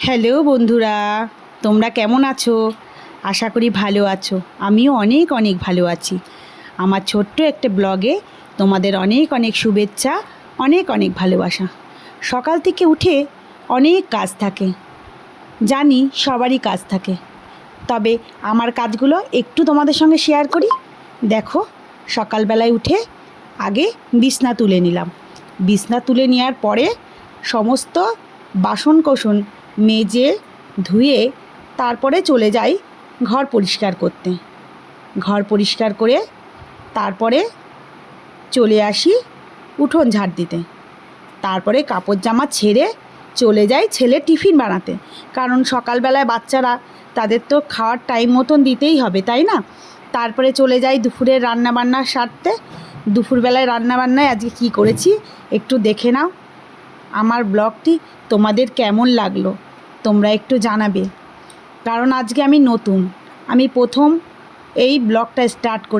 Hello বন্ধুরা, তোমরা কেমন আছো? আশা করি ভালো আছো। আমিও অনেক অনেক ভালো আছি। আমার ছোট্ট একটা ব্লগে তোমাদের অনেক অনেক শুভেচ্ছা, অনেক অনেক ভালোবাসা। সকাল থেকে উঠে অনেক কাজ থাকে, জানি সবারই কাজ থাকে, তবে আমার কাজগুলো একটু তোমাদের সঙ্গে শেয়ার করি। দেখো, সকালবেলায় উঠে আগে বিছনা তুলে নিলাম। বিছনা তুলে নেওয়ার পরে সমস্ত বাসন কোসন মেজে ধুয়ে তারপরে চলে যাই ঘর পরিষ্কার করতে। ঘর পরিষ্কার করে তারপরে চলে আসি উঠোন ঝাড় দিতে। তারপরে কাপড় জামা ছেড়ে চলে যাই ছেলে টিফিন বানাতে, কারণ সকালবেলায় বাচ্চারা, তাদের তো খাওয়ার টাইম মতন দিতেই হবে, তাই না? তারপরে চলে যাই দুপুরের রান্নাবান্না সারতে। দুপুরবেলায় রান্নাবান্নায় আজকে কী করেছি একটু দেখে নাও। আমার ব্লগটি তোমাদের কেমন লাগলো তোমরা একটু জানাবে, কারণ আজকে আমি নতুন, আমি প্রথম এই ব্লগটা স্টার্ট করে